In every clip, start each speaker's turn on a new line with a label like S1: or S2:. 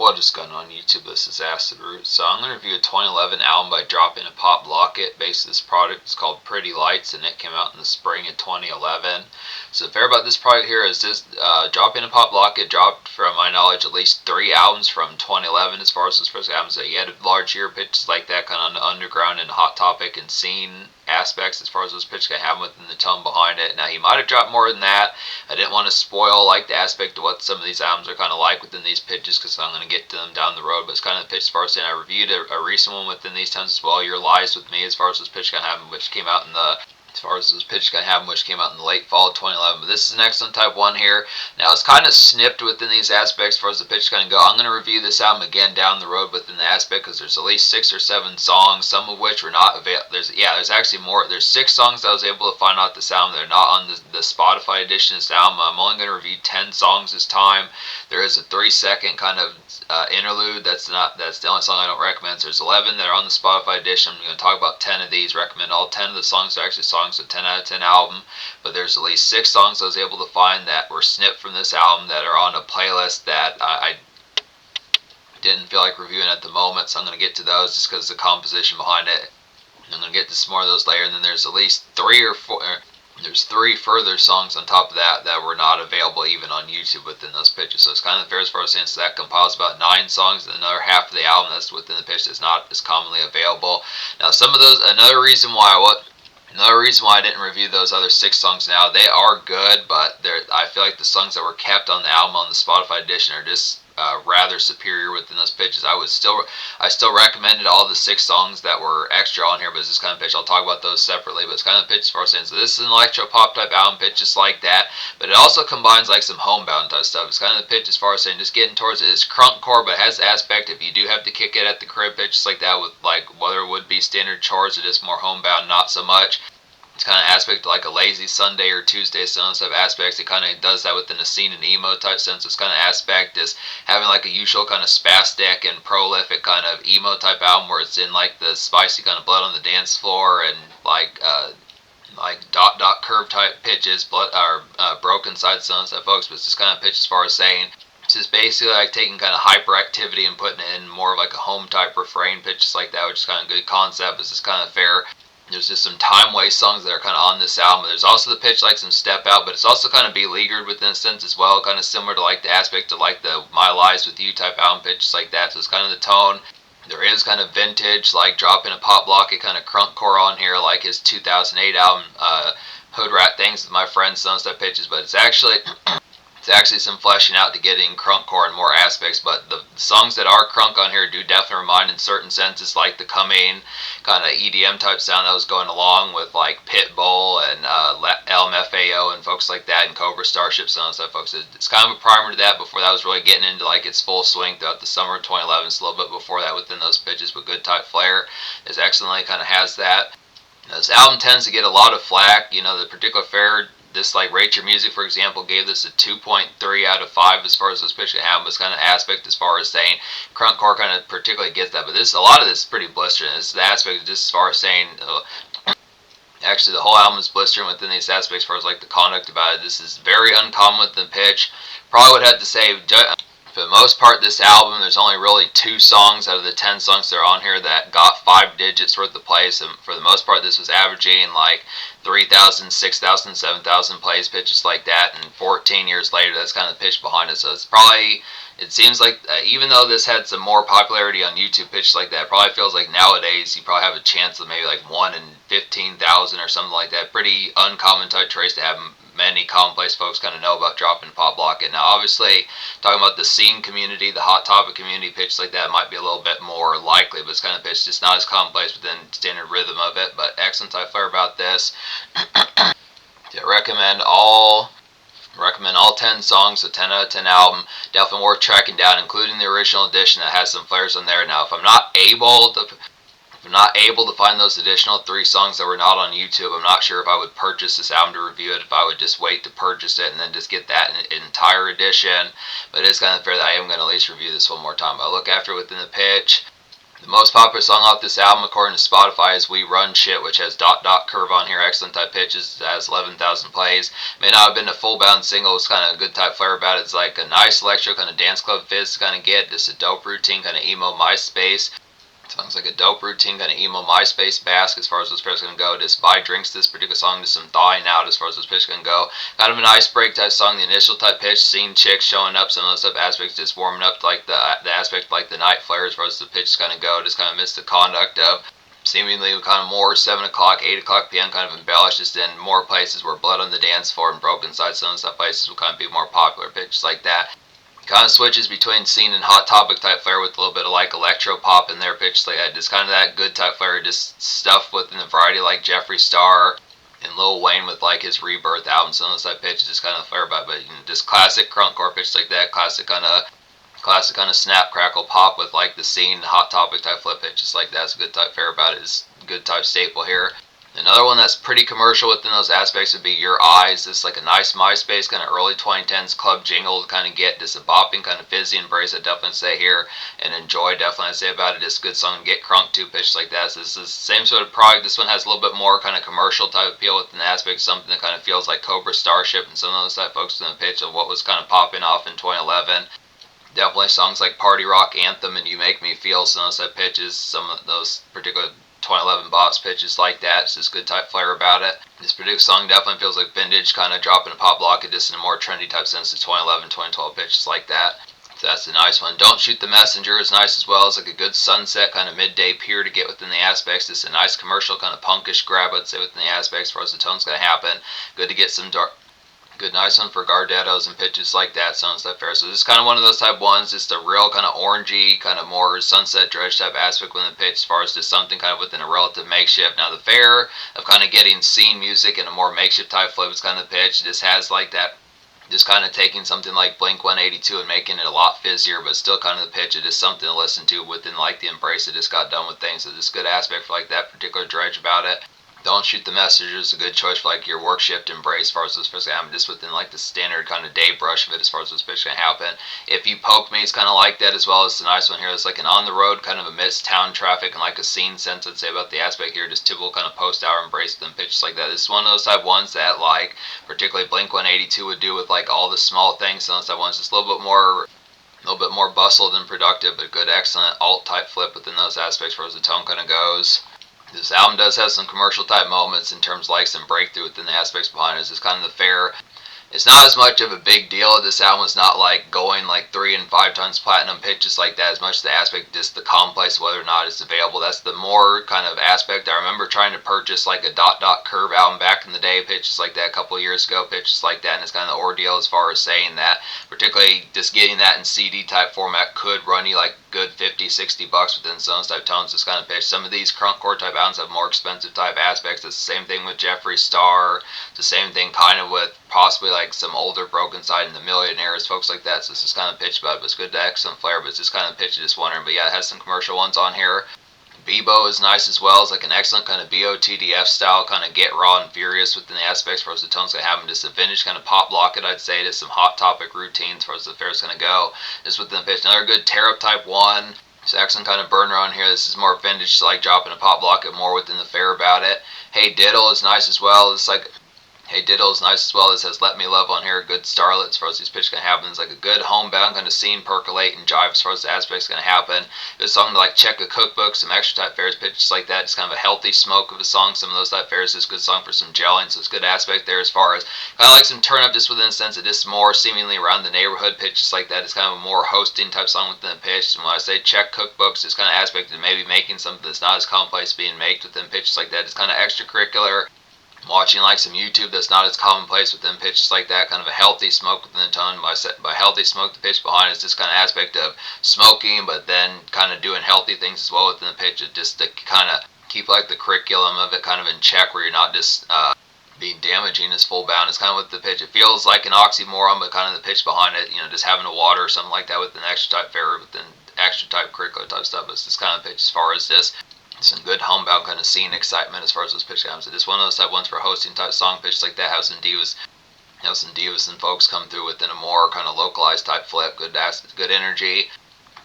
S1: what is going on YouTube? This is Acid Root. So I'm going to review a 2011 album by Drop-In and Pop Locket. Basically, this product is called Pretty Lights, and it came out in the spring of 2011. So the fair about this product here is this Drop-In and Pop Locket dropped, from my knowledge, at least 3 albums from 2011 as far as his first albums. He had large ear pitches like that, kind of on the underground and hot topic and scene aspects as far as those pitches can have within the tone behind it. Now, he might have dropped more than that. I didn't want to spoil like the aspect of what some of these albums are kind of like within these pitches, because I'm going to get to them down the road. But it's kind of the pitch as far as saying I reviewed a recent one within these tones as well. Your Lies with Me, as far as this pitch kind of happened, which came out in the which came out in the late fall of 2011. But this is an excellent type one here. Now, it's kind of snipped within these aspects as far as the pitch kind of go. I'm going to review this album again down the road within the aspect, because there's at least 6 or 7 songs, some of which were not available. There's actually more. There's 6 songs I was able to find out this album. They're not on the Spotify edition of this album. I'm only going to review 10 songs this time. There is a 3-second kind of interlude. That's the only song I don't recommend. So there's 11 that are on the Spotify edition. I'm going to talk about 10 of these. Recommend all 10 of the songs. They're actually songs, so 10 out of 10 album. But there's at least 6 songs I was able to find that were snipped from this album that are on a playlist that I didn't feel like reviewing at the moment. So I'm going to get to those just because of the composition behind it. I'm going to get to some more of those later. And then there's at least 3 or 4. There's 3 further songs on top of that that were not available even on YouTube within those pitches. So it's kind of fair as far as saying, so that compiles about 9 songs, and another half of the album that's within the pitch that's not as commonly available. Now, some of those, another reason why I didn't review those other 6 songs now, they are good, but I feel like the songs that were kept on the album on the Spotify edition are just rather superior within those pitches. I still recommended all the 6 songs that were extra on here, but it's this kind of pitch. I'll talk about those separately, but it's kind of pitch as far as saying, so this is an electro pop type album pitch just like that, but it also combines like some homebound type stuff. It's kind of the pitch as far as saying just getting towards it. It's crunkcore, but it has the aspect if you do have to kick it at the crib pitch just like that, with like whether it would be standard chores or just more homebound, not so much. It's kind of aspect like a lazy Sunday or Tuesday songs type aspects. It kind of does that within a scene and emo type sense. It's kind of aspect is having like a usual kind of spastic and prolific kind of emo type album where it's in like the spicy kind of blood on the dance floor and like dot curve type pitches, broken side songs type folks. But it's just kind of pitch as far as saying it's just basically like taking kind of hyperactivity and putting it in more of like a home type refrain pitches like that, which is kind of a good concept. It's just kind of fair. There's just some time waste songs that are kind of on this album. There's also the pitch like some step out, but it's also kind of beleaguered within a sense as well, kind of similar to like the aspect of like the My Lies with You type album pitches like that. So it's kind of the tone. There is kind of vintage, like Drop-In a Pop Locket kind of crunkcore on here, like his 2008 album, Hood Rat Things with My Friends, some stuff pitches, but it's actually some fleshing out to get in crunkcore and more aspects. But the songs that are crunk on here do definitely remind in certain senses like the coming kind of EDM type sound that was going along with like Pitbull and LMFAO and folks like that, and Cobra Starship sounds like folks. It's kind of a primer to that before that was really getting into like its full swing throughout the summer of 2011. It's a little bit before that within those pitches, but good type flair is excellently kind of has that. Now, this album tends to get a lot of flack. You know, the particular fair, this like Rate Your Music, for example, gave this a 2.3 out of 5 as far as this pitch can have. This kind of aspect as far as saying crunkcore kind of particularly gets that, but a lot of this is pretty blistering. This is the aspect just as far as saying actually the whole album is blistering within these aspects as far as like the conduct about it. This is very uncommon with the pitch. Probably would have to say, for the most part, this album, there's only really 2 songs out of the 10 songs that are on here that got 5 digits worth of plays. And for the most part, this was averaging like 3,000, 6,000, 7,000 plays, pitches like that. And 14 years later, that's kind of the pitch behind it. So it's probably, it seems like even though this had some more popularity on YouTube, pitches like that, it probably feels like nowadays you probably have a chance of maybe like 1 in 15,000 or something like that. Pretty uncommon type trace to have many commonplace folks kind of know about Drop-In Pop Locket. Now, obviously, talking about the scene community, the hot topic community, pitch like that might be a little bit more likely, but it's kind of pitch just not as commonplace within standard rhythm of it. But excellent type flair about this. Yeah, recommend all 10 songs, a 10 out of 10 album. Definitely worth tracking down, including the original edition that has some flares on there. Now, if I'm not able to find those additional 3 songs that were not on YouTube, I'm not sure if I would purchase this album to review it, if I would just wait to purchase it and then just get that entire edition. But it is kind of fair that I am going to at least review this one more time. I'll look after it within the pitch. The most popular song off this album, according to Spotify, is We Run Shit, which has dot dot curve on here, excellent type pitches, it has 11,000 plays. May not have been a full bound single, it's kind of a good type flair about it. It's like a nice electro kind of dance club fizz to kind of get, just a dope routine, kind of emo MySpace. Sounds like a dope routine, kind of emo MySpace bask as far as this pitch can go. Just buy drinks this particular song, just some thawing out as far as this pitch can go. Kind of an ice break type song, the initial type pitch, seeing chicks showing up, some of those type aspects, just warming up like the aspect like the night flare as far as the pitch kind of go. Just kind of miss the conduct of seemingly kind of more 7 o'clock, 8 o'clock p.m. kind of embellished, just in more places where blood on the dance floor and broken side, some of those places will kind of be more popular pitches like that. Kind of switches between scene and hot topic type flair with a little bit of like electro pop in their pitch. Like just kind of that good type flair, just stuff within the variety like Jeffree Star and Lil Wayne with like his Rebirth album. Some of those type pitches just kind of flair about, but just classic crunkcore pitch like that, classic kind of snap crackle pop with like the scene hot topic type flip pitches like that's a good type flair about it. Is a good type staple here. Another one that's pretty commercial within those aspects would be Your Eyes. It's like a nice MySpace kind of early 2010s club jingle to kind of get just a bopping kind of fizzy embrace. I definitely say here and enjoy. Definitely I say about it. It's a good song to get crunk to pitch like that. So this is the same sort of product. This one has a little bit more kind of commercial type appeal within the aspect. Something that kind of feels like Cobra Starship and some of those type folks in the pitch of what was kind of popping off in 2011. Definitely songs like Party Rock Anthem and You Make Me Feel. Some of those type pitches. Some of those particular 2011 bops pitches like that. It's just good type flair about it. This particular song definitely feels like vintage, kind of dropping a pop Locket just in a more trendy type sense to 2011, 2012 pitches like that. So that's a nice one. Don't Shoot the Messenger is nice as well. It's like a good sunset kind of midday peer to get within the aspects. It's a nice commercial kind of punkish grab, I'd say, within the aspects as far as the tone's going to happen. Good to get some dark. Good, nice one for Gardettos and pitches like that. Sounds like fair. So this is kind of one of those type ones. Just a real kind of orangey, kind of more sunset dredge type aspect within the pitch as far as just something kind of within a relative makeshift. Now the fair of kind of getting scene music in a more makeshift type flip is kind of the pitch. It just has like that, just kind of taking something like Blink 182 and making it a lot fizzier, but still kind of the pitch. It is something to listen to within like the embrace. It just got done with things. So this good aspect for like that particular dredge about it. Don't Shoot the Messenger is a good choice for like your workshift embrace as far as this pitch happen, just within like the standard kind of day brush of it as far as this pitch can happen. If You Poke Me is kind of like that as well. It's a nice one here. It's like an on the road kind of amidst town traffic and like a scene sense, I'd say, about the aspect here. Just typical kind of post hour embrace within pitches like that. This is one of those type ones that like particularly Blink 182 would do with like all the small things. So those type ones just a little bit more bustled and productive, but good excellent alt type flip within those aspects where the tone kind of goes. This album does have some commercial type moments in terms of like some breakthrough within the aspects behind it. It's just kind of the fair. It's not as much of a big deal. This album is not like going like 3 and 5 tons platinum pitches like that as much as the aspect, just the complex whether or not it's available. That's the more kind of aspect. I remember trying to purchase like a dot dot curve album back in the day, pitches like that a couple of years ago, pitches like that, and it's kind of the ordeal as far as saying that, particularly just getting that in CD type format could run you like good 50, 60 bucks within some type tones. This kind of pitch. Some of these crunkcore type albums have more expensive type aspects. It's the same thing with Jeffree Star. It's the same thing kind of with possibly like some older Broken Side and the Millionaires, folks like that. So this is kind of pitch about it, but it's good to excellent flair, but it's just kind of pitch, just wondering. But yeah, it has some commercial ones on here. Bebo is nice as well. It's like an excellent kind of BOTDF style, kind of get raw and furious within the aspects for us the tone's going to have. Just a vintage kind of pop Locket, I'd say. Just some hot topic routines for us the fair's going to go. Just within the pitch. Another good tear up type one. It's excellent kind of burner on here. This is more vintage, like dropping a pop Locket more within the fair about it. Hey Diddle is nice as well. It's like Hey Diddle is nice as well. It says Let Me Love on here. Good starlet as far as these pitches can happen. It's like a good homebound kind of scene percolate and jive as far as the aspects going to happen. It's a song to like check a cookbook, some extra type fairs, pitches like that. It's kind of a healthy smoke of a song. Some of those type fairs is a good song for some gelling. So it's a good aspect there as far as kind of like some turn up just within the sense of just more seemingly around the neighborhood pitches like that. It's kind of a more hosting type song within the pitch. And when I say check cookbooks, it's kind of aspect of maybe making something that's not as complex being made within pitches like that. It's kind of extracurricular. Watching like some YouTube that's not as commonplace within pitches like that, kind of a healthy smoke within the tone. By healthy smoke, the pitch behind it's this kind of aspect of smoking, but then kind of doing healthy things as well within the pitch. It just to kind of keep like the curriculum of it kind of in check, where you're not just being damaging as full bound. It's kind of with the pitch. It feels like an oxymoron, but kind of the pitch behind it, just having a water or something like that with an extra type fair, within extra type curricular type stuff. It's this kind of pitch as far as this. Some good homebound kind of scene excitement as far as those pitch comes. It's one of those type ones for hosting type song pitch like that. Have some divas and folks come through within a more kind of localized type flip. Good energy.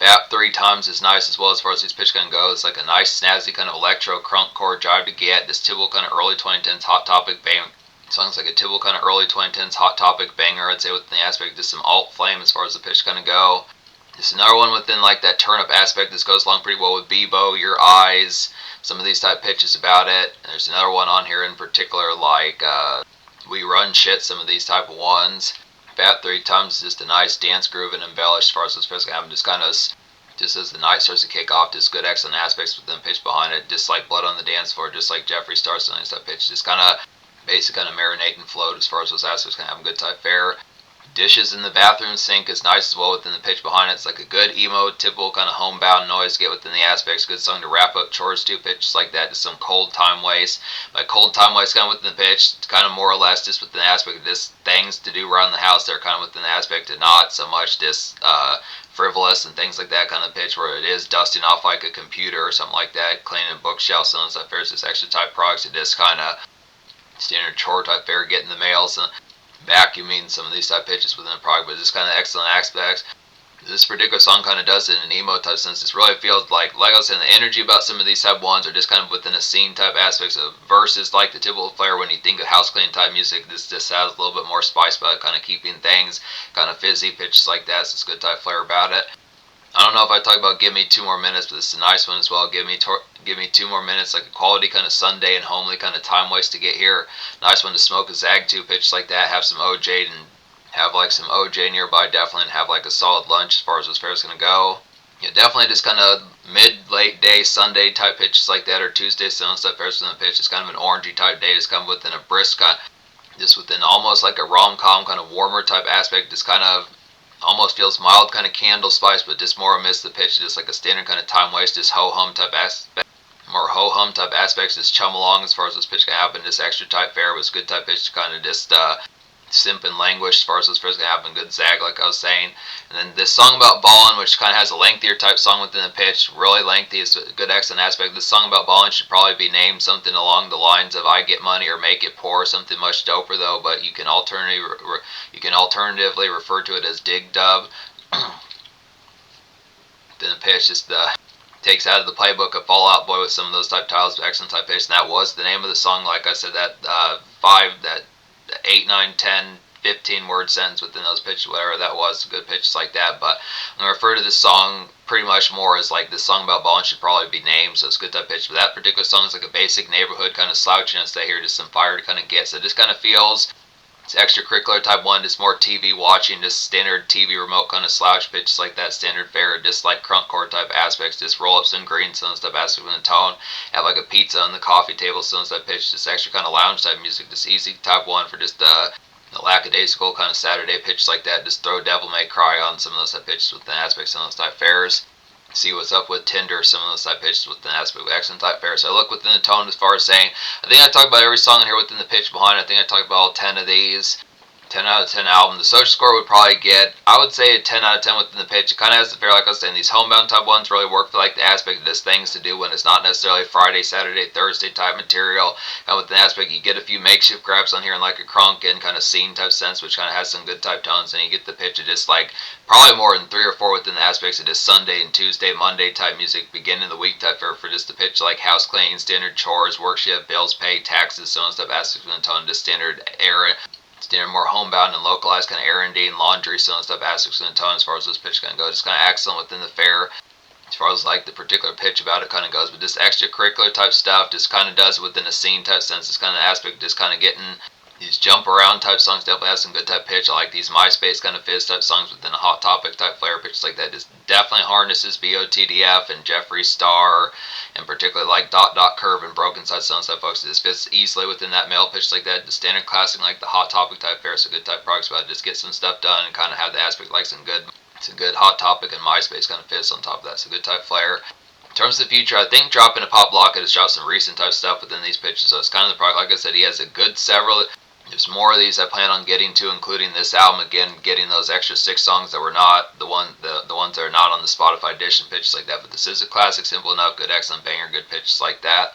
S1: Bap 3 times is nice as well as far as these pitches can go. It's like a nice snazzy kind of electro crunkcore jive to get. This typical kind of early 2010s Hot Topic bang. Sounds like a typical kind of early 2010s Hot Topic banger, I'd say, within the aspect of just some alt flame as far as the pitch kind of go. Just another one within like that turn up aspect. This goes along pretty well with Bebo, Your Eyes, some of these type pitches about it. And there's another one on here in particular like We Run Shit, some of these type of ones. Bap 3 times is just a nice dance groove and embellished as far as this pitch can happen. Just kind of just as the night starts to kick off, just good excellent aspects within the pitch behind it. Just like Blood on the Dance Floor, just like Jeffree Star's on that pitch. Just kind of basic kind of marinate and float as far as those aspects can have a good type fare. Dishes in the bathroom sink is nice as well within the pitch behind it. It's like a good emo, typical kind of homebound noise to get within the aspects. Good song to wrap up chores to, pitches like that. Just some cold time waste. By cold time waste kind of within the pitch, it's kind of more or less just within the aspect of just things to do around the house. They're kind of within the aspect of not so much just frivolous and things like that kind of pitch where it is dusting off like a computer or something like that, cleaning a bookshelf, some stuff. There's this extra type products. It is kind of standard chore type fare, getting the mail, some vacuuming, some of these type pitches within the product, but just kind of excellent aspects. This particular song kind of does it in an emo type sense. It really feels like I was saying, the energy about some of these type ones are just kind of within a scene type aspects of versus like the typical flair when you think of house cleaning type music. This just has a little bit more spice about it, kind of keeping things kind of fizzy pitches like that. So it's a good type flair about it. I don't know if I talk about Give Me 2 More Minutes, but this is a nice one as well. Give me 2 more minutes, like a quality kind of Sunday and homely kind of time waste to get here. Nice one to smoke a Zag 2 pitch like that, have some OJ and have like some OJ nearby definitely, and have like a solid lunch as far as this fair is going to go. Yeah, definitely just kind of mid-late day Sunday type pitches like that, or Tuesday sunset fairs within the pitch. It's kind of an orangey type day. It's kind of within a brisk kind of, just within almost like a rom-com kind of warmer type aspect. Just kind of almost feels mild kind of candle spice, but just more amidst the pitch, just like a standard kind of time waste, just ho-hum type aspect. More ho-hum type aspects, just chum along as far as this pitch can happen. Just extra type fare was good type pitch to kind of just simp and languish as far as this pitch can happen. Good zag like I was saying. And then this song about ballin', which kind of has a lengthier type song within the pitch, really lengthy. It's a good excellent aspect. This song about ballin' should probably be named something along the lines of I Get Money or Make It Poor, something much doper though, but you can alternatively refer to it as Dig Dub. Then the pitch just takes out of the playbook of Fall Out Boy with some of those type titles, excellent type pitch, and that was the name of the song. Like I said, that 8, 9, 10, 15 word sentence within those pitches, whatever that was, good pitches like that. But I'm going to refer to this song pretty much more as like this song about ballin' should probably be named, so it's good type pitch. But that particular song is like a basic neighborhood kind of slouchiness that here, just some fire to kind of get. So it just kind of feels it's extracurricular type one, just more TV watching, just standard TV remote kind of slouch pitches like that, standard fare, just like crunkcore type aspects, just roll ups and green sounds type aspect with the tone, have like a pizza on the coffee table sounds type pitch, just extra kind of lounge type music, just easy type one for just the lackadaisical kind of Saturday pitches like that. Just throw Devil May Cry on some of those type pitches with the aspects of those type fares. See What's Up with Tinder, some of those type pitches with the aspect with excellent type fares. So I look within the tone as far as saying, I think I talked about every song in here within the pitch behind it. I think I talked about all 10 of these. 10 out of 10 album. The social score would probably get, I would say, a 10 out of 10 within the pitch. It kind of has the fare, like I was saying, these homebound type ones really work for like the aspect of just things to do when it's not necessarily Friday, Saturday, Thursday type material. And with the aspect, you get a few makeshift grabs on here in like a crunk and kind of scene type sense, which kind of has some good type tones, and you get the pitch of just like probably more than 3 or 4 within the aspects of just Sunday and Tuesday, Monday type music, beginning of the week type for just the pitch like house cleaning, standard chores, workshift, bills paid, taxes, so on stuff, aspects of the tone, just standard era. Standard more homebound and localized kind of errandy and laundry, so and stuff, aspects in the tone as far as this pitch kind of goes. Just kind of excellent within the fare as far as like the particular pitch about it kind of goes. But just extracurricular type stuff just kind of does it within a scene type sense. This kind of aspect just kind of getting these jump around type songs definitely have some good type pitch. I like these MySpace kind of fizz type songs within a Hot Topic type flair pitches like that. Just definitely harnesses BOTDF and Jeffree Star, and particularly like Dot Dot Curve and Broken Side Sun stuff, folks. It just fits easily within that male pitch like that. The standard classic like the Hot Topic type fare, so good type products about it. Just get some stuff done and kind of have the aspect like some good Hot Topic and MySpace kind of fits on top of that. So good type flair. In terms of the future, I think dropping a Pop Locket has dropped some recent type stuff within these pitches, so it's kind of the product. Like I said, he has a good several. There's more of these I plan on getting to, including this album. Again, getting those extra 6 songs that were not the ones that are not on the Spotify edition pitches like that. But this is a classic, simple enough, good, excellent banger, good pitches like that.